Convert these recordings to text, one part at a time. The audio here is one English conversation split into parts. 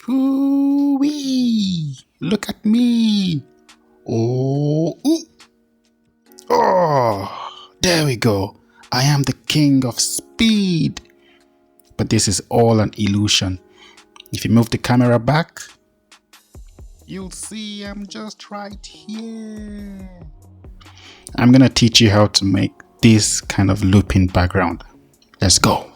Ooh-wee! Look at me! Oh, ooh. Oh, there we go. I am the king of speed. But this is all an illusion. If you move the camera back, you'll see I'm just right here. I'm gonna teach you how to make this kind of looping background. Let's go.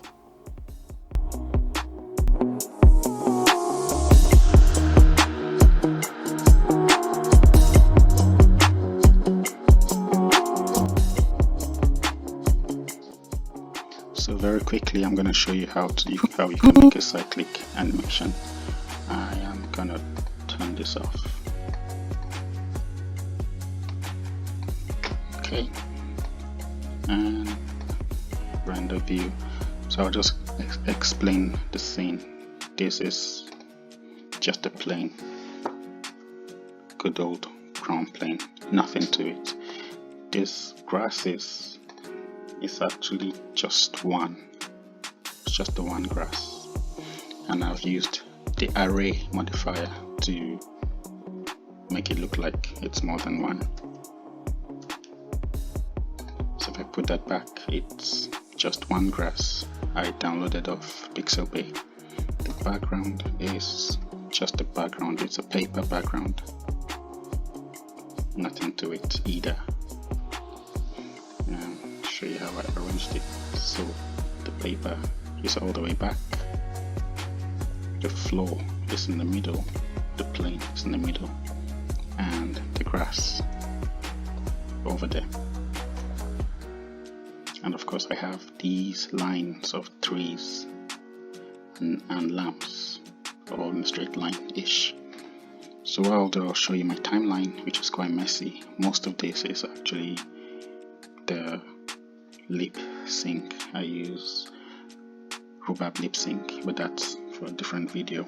So very quickly, I'm going to show you how you can make a cyclic animation. I am going to turn this off. Okay, and render view. So I'll just explain the scene. This is just a plane, good old ground plane, nothing to it. This grass is actually just one. It's just the one grass, and I've used the array modifier to make it look like it's more than one. So if I put that back, it's just one grass. I downloaded off Pixel Bay. The background is just a background. It's a paper background, nothing to it either. Show you how I arranged it. So the paper is all the way back, the floor is in the middle, the plane is in the middle, and the grass over there. And of course I have these lines of trees and lamps all in a straight line-ish. So what I'll do, I'll show you my timeline, which is quite messy. Most of this is actually the lip sync. I use Rhubarb lip sync, but that's for a different video.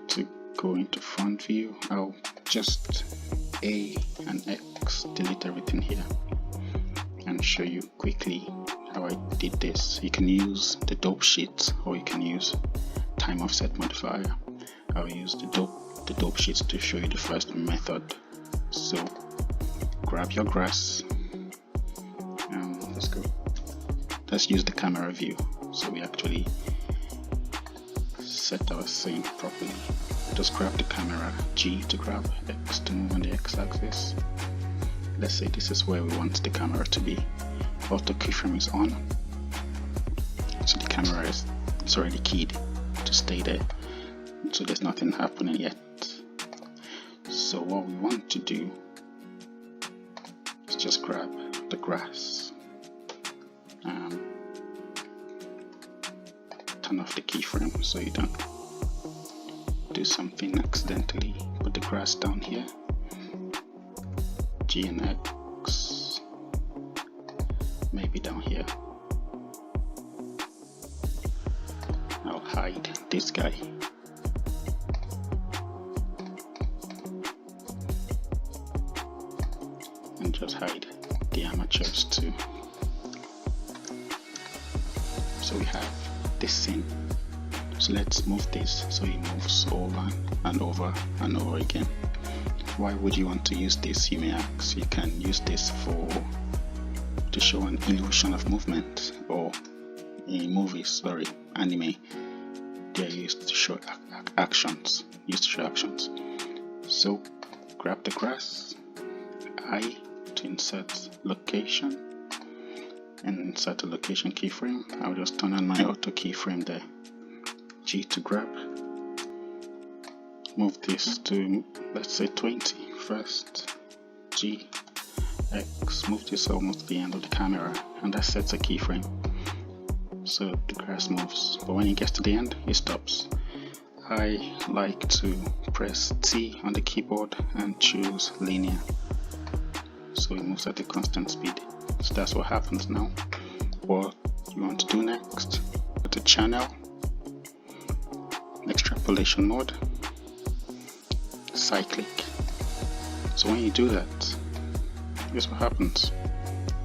To go into front view, I'll just A and X, delete everything here, and show you quickly how I did this. You can use the dope sheets, or you can use time offset modifier. I'll use the dope sheets to show you the first method. So grab your grass. Let's use the camera view, so we actually set our scene properly. Just grab the camera G to grab, X to move on the X-axis. Let's say this is where we want the camera to be. Auto keyframe is on, so the camera is already keyed to stay there, so there's nothing happening yet. So what we want to do is just grab the grass, turn off the keyframe so you don't do something accidentally. Put the grass down here, G and X, maybe down here. I'll hide this guy. And just hide the amateurs too. So we have this scene. So let's move this so it moves over and over and over again. Why would you want to use this, you may ask? You can use this to show an illusion of movement, or in movies, anime, they're used to show actions. So grab the grass, I to insert location, and insert a location keyframe. I'll just turn on my auto keyframe there. G to grab. Move this to, let's say, 20 first. G, X. Move this almost to the end of the camera, and that sets a keyframe. So the grass moves, but when it gets to the end, it stops. I like to press T on the keyboard and choose linear, so it moves at a constant speed. So that's what happens now. What you want to do next, go to channel, extrapolation mode, cyclic. So when you do that, guess what happens?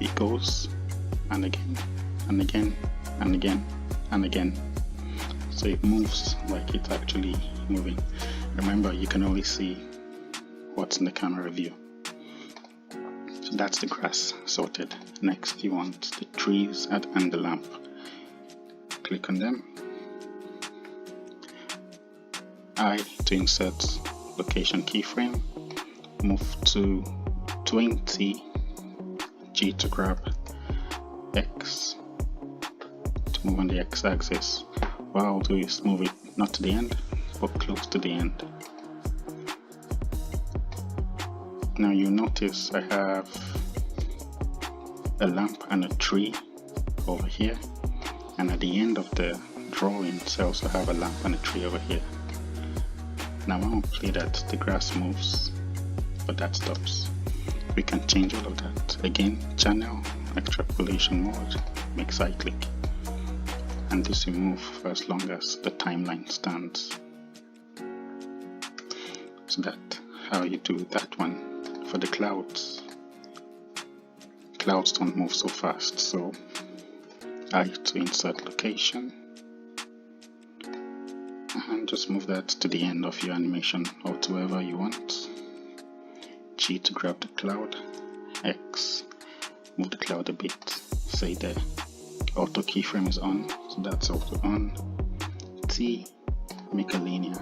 It goes and again and again and again and again. so it moves like it's actually moving. Remember, you can only see what's in the camera view. So that's the grass sorted. Next you want the trees and the lamp. Click on them. I to insert location keyframe. Move to 20. G to grab. X to move on the x-axis. What I'll do is move it not to the end, but close to the end. Now you notice I have a lamp and a tree over here, and at the end of the drawing I also have a lamp and a tree over here. Now when we play that, the grass moves, but that stops. We can change all of that. Again, channel, extrapolation mode, make cyclic, and this will move for as long as the timeline stands. So that's how you do that one. For the clouds, clouds don't move so fast, so I to insert location and just move that to the end of your animation or to wherever you want. G to grab the cloud. X, move the cloud a bit, say the auto keyframe is on, so that's auto on. T, make a linear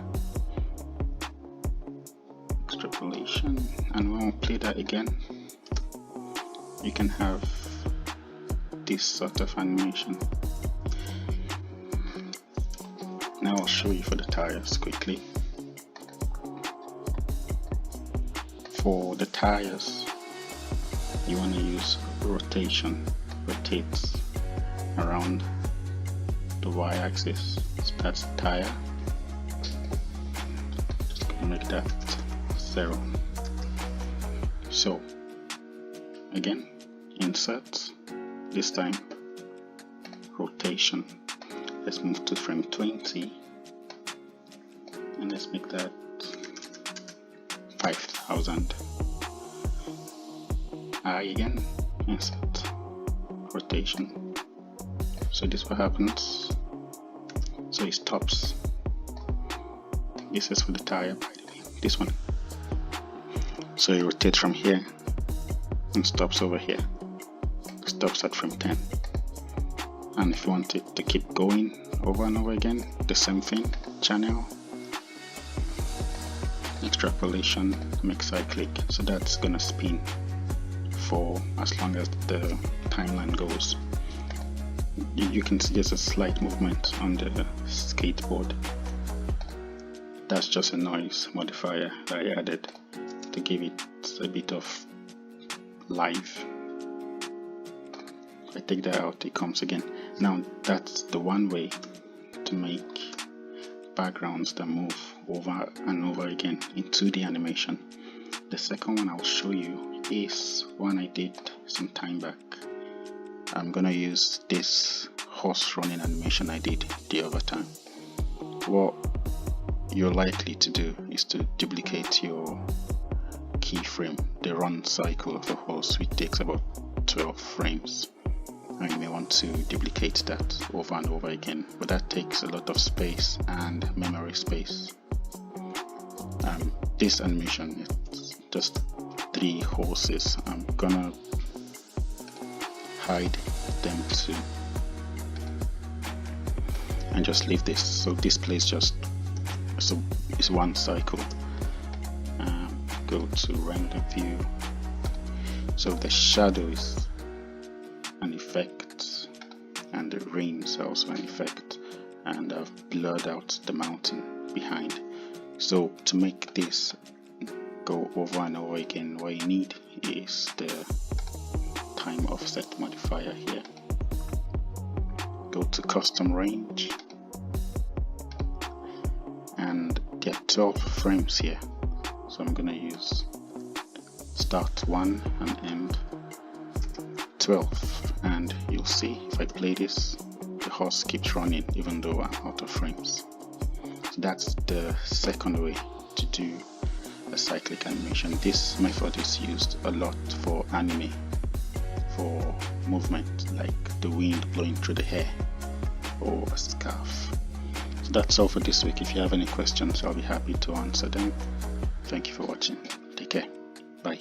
extrapolation, and when we play that again, you can have this sort of animation. Now I'll show you for the tires quickly. For the tires, you want to use rotation, rotate around the y-axis, so that's the tire. Just gonna make that 0. So again, insert, this time rotation. Let's move to frame 20 and let's make that 5000. I again, insert, rotation. So this what happens. So it stops. This is for the tire, by the way, this one. So it rotates from here and stops over here. Stops at frame 10. And if you want it to keep going over and over again, the same thing, channel, extrapolation, make cyclic, so that's gonna spin for as long as the timeline goes. You can see there's a slight movement on the skateboard. That's just a noise modifier that I added to give it a bit of life. If I take that out, it comes again. Now that's the one way to make backgrounds that move over and over again in 2D animation. The second one I'll show you is one I did some time back. I'm gonna use this horse running animation I did the other time. What you're likely to do is to duplicate your keyframe, the run cycle of the horse, which takes about 12 frames. And you may want to duplicate that over and over again, but that takes a lot of space and memory space. This animation, it's just 3 horses. I'm gonna hide them too and just leave this, so this plays just, so it's one cycle. Go to render view. So the shadow is an effect and the rain is also an effect, and I've blurred out the mountain behind. So to make this go over and over again, what you need is the time offset modifier here. Go to custom range, and there are 12 frames here, so I'm gonna use start 1 and end 12, and you'll see if I play this, the horse keeps running even though I'm out of frames. So that's the second way to do a cyclic animation. This method is used a lot for anime, for movement like the wind blowing through the hair or a scarf. So that's all for this week. If you have any questions, I'll be happy to answer them. Thank you for watching. Take care. Bye.